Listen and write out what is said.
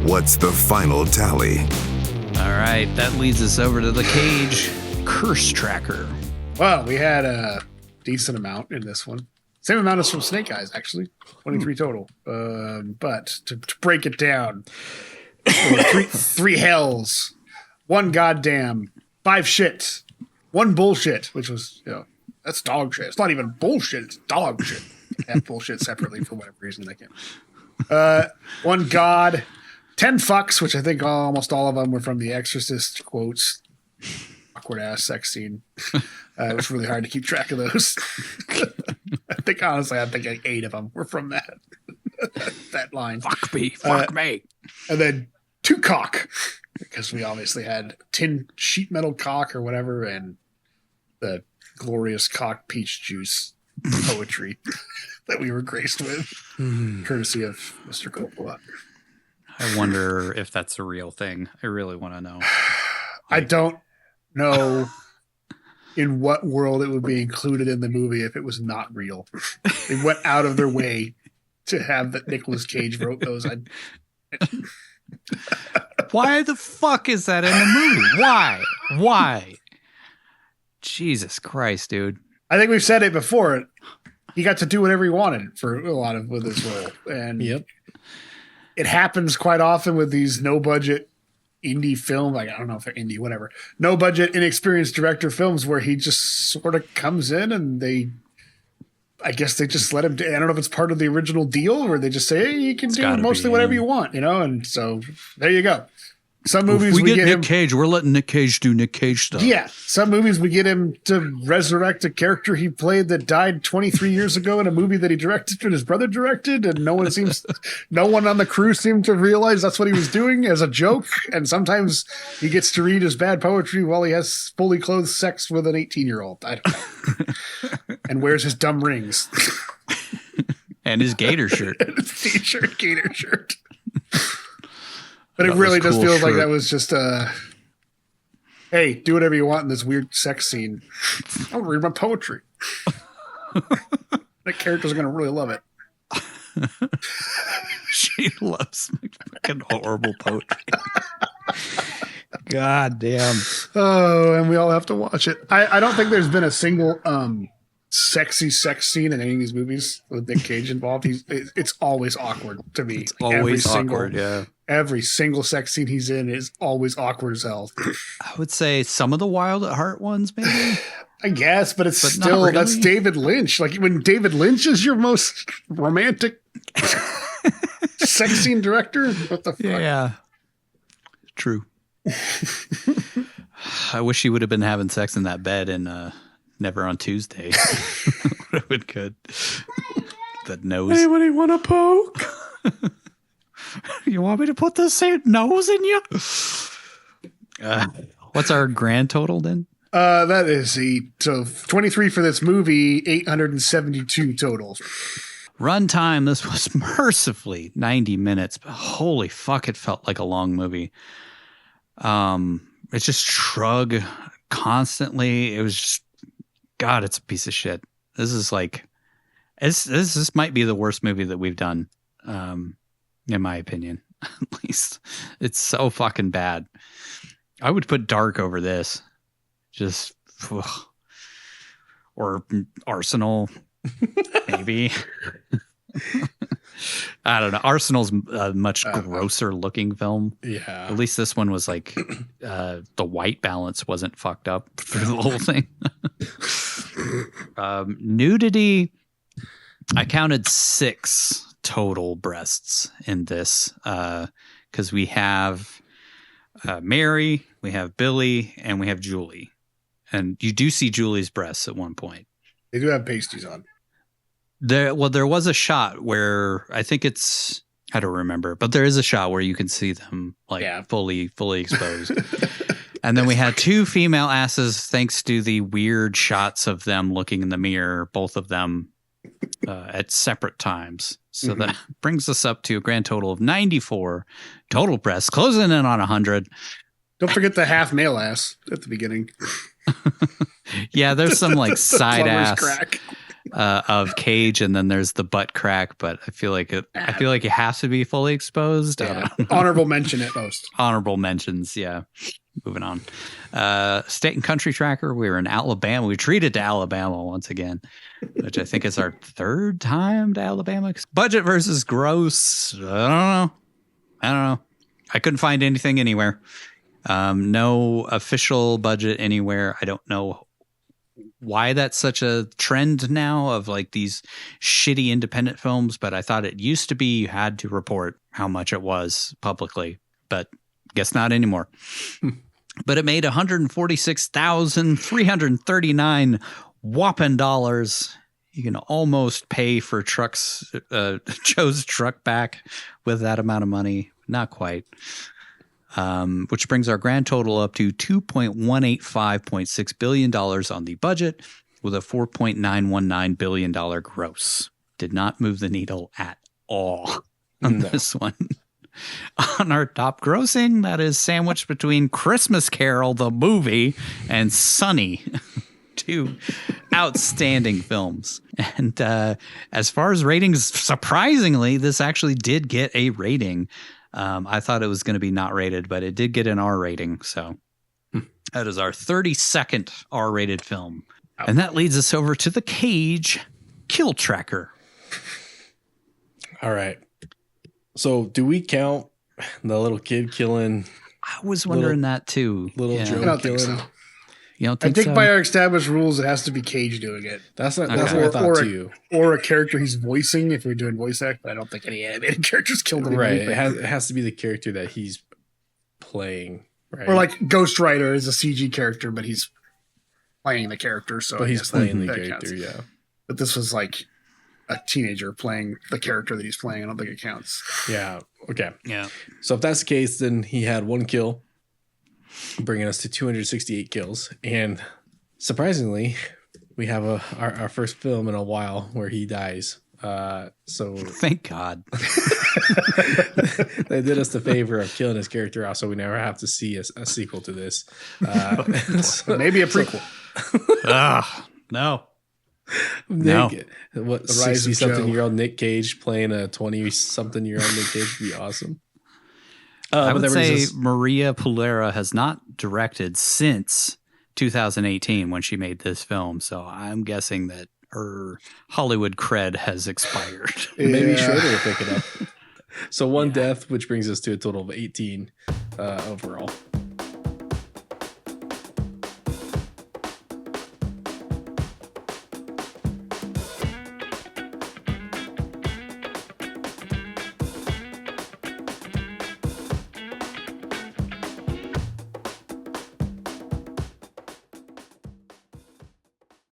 What's the final tally? All right, that leads us over to the Cage Curse Tracker. Well, we had a decent amount in this one. Same amount as from Snake Eyes, actually. 23 total. But to break it down, three hells, one goddamn, 5 shit, 1 bullshit, which was, that's dog shit. It's not even bullshit, it's dog shit. I have bullshit separately for whatever reason I can't. 1 god, 10 fucks, which I think almost all of them were from The Exorcist quotes. Awkward ass sex scene. It was really hard to keep track of those. I think like 8 of them were from that line. Fuck me, fuck me. And then 2 cock, because we obviously had tin sheet metal cock or whatever, and the glorious cock peach juice poetry that we were graced with, courtesy of Mr. Coppola. I wonder if that's a real thing. I really want to know. I don't know in what world it would be included in the movie if it was not real. They went out of their way to have that Nicolas Cage wrote those. Why the fuck is that in the movie? Why? Jesus Christ, dude. I think we've said it before. He got to do whatever he wanted for a lot of with his role. And it happens quite often with these no-budget indie film, like I don't know if they're indie, whatever. No-budget, inexperienced director films where he just sort of comes in and I guess they just let him do, I don't know if it's part of the original deal where they just say, hey, you can do mostly whatever you want, and so there you go. Some movies we get Nick Cage, we're letting Nick Cage do Nick Cage stuff. Yeah. Some movies we get him to resurrect a character he played that died 23 years ago in a movie that he directed and his brother directed, and no one on the crew seemed to realize that's what he was doing as a joke. And sometimes he gets to read his bad poetry while he has fully clothed sex with an 18-year-old. I don't know. And wears his dumb rings. And his gator shirt. And his t-shirt, gator shirt. But it really just feels like that was just hey, do whatever you want in this weird sex scene. I'll read my poetry. That character's going to really love it. She loves my fucking horrible poetry. God damn. Oh, and we all have to watch it. I don't think there's been a single sexy sex scene in any of these movies with Nick Cage involved. It's always awkward to me. It's always awkward, yeah. Every single sex scene he's in is always awkward as hell. I would say some of the Wild at Heart ones, maybe. I guess, but still, really. That's David Lynch. Like when David Lynch is your most romantic sex scene director, what the fuck? Yeah, true. I wish he would have been having sex in that bed in Never on Tuesday. Would have been good. That nose. Anybody want a poke? You want me to put the same nose in you? What's our grand total then? That is so 23 for this movie, 872 total. Runtime, this was mercifully 90 minutes, but holy fuck, it felt like a long movie. It just shrug constantly. It was just, God, it's a piece of shit. This is like, this might be the worst movie that we've done. In my opinion, at least. It's so fucking bad. I would put Dark over this. Just, ugh. Or Arsenal, maybe. I don't know. Arsenal's a much grosser looking film. Yeah. At least this one was like, the white balance wasn't fucked up through the whole thing. Nudity, I counted 6 total breasts in this because we have Mary, we have Billy, and we have Julie. And you do see Julie's breasts at one point. They do have pasties on. There was a shot where I think it's, I don't remember, but there is a shot where you can see them fully exposed. And then we had 2 female asses thanks to the weird shots of them looking in the mirror, both of them at separate times. So that brings us up to a grand total of 94 total breasts, closing in on 100. Don't forget the half male ass at the beginning. Yeah, there's some like side ass. Crack. of Cage, and then there's the butt crack. But I feel like it has to be fully exposed. Yeah. Honorable mention at most. Honorable mentions, yeah. Moving on. State and country tracker. We were in Alabama. We treated to Alabama once again, which I think is our third time to Alabama. Budget versus gross. I don't know. I couldn't find anything anywhere. No official budget anywhere. I don't know why that's such a trend now of like these shitty independent films, but I thought it used to be you had to report how much it was publicly, but guess not anymore. But it made $146,339 whopping dollars. You can almost pay for Joe's truck back with that amount of money. Not quite. Which brings our grand total up to $2.185.6 billion on the budget with a $4.919 billion gross. Did not move the needle at all on this one. On our top grossing, that is sandwiched between Christmas Carol, the movie, and Sunny. Two outstanding films. And as far as ratings, surprisingly, this actually did get a rating. I thought it was going to be not rated, but it did get an R rating. So that is our 32nd R-rated film. And that leads us over to the Cage Kill Tracker. All right. So do we count the little kid killing? I was wondering that too. Joe I don't think so. You don't I think think so? by our established rules, it has to be Cage doing it. That's what I thought too. Or a character he's voicing if we're doing voice act, but I don't think any animated characters killed him. Right. It has to be the character that he's playing. Right. Or like Ghost Rider is a CG character, but he's playing the character. So but he's playing the character, counts. yeah. But this was like a teenager playing the character that he's playing. I don't think it counts. Yeah. Okay. Yeah. So if that's the case, then he had one kill, bringing us to 268 kills. And surprisingly, we have our first film in a while where he dies. So thank God. They did us the favor of killing his character off, so we never have to see a sequel to this. Maybe a prequel. No. Nick, what 60-something-year-old Nick Cage playing a 20-something-year-old Nick Cage would be awesome. I would say Maria Pulera has not directed since 2018 when she made this film, so I'm guessing that her Hollywood cred has expired. Maybe Schroeder will pick it up. So one death, which brings us to a total of 18 overall.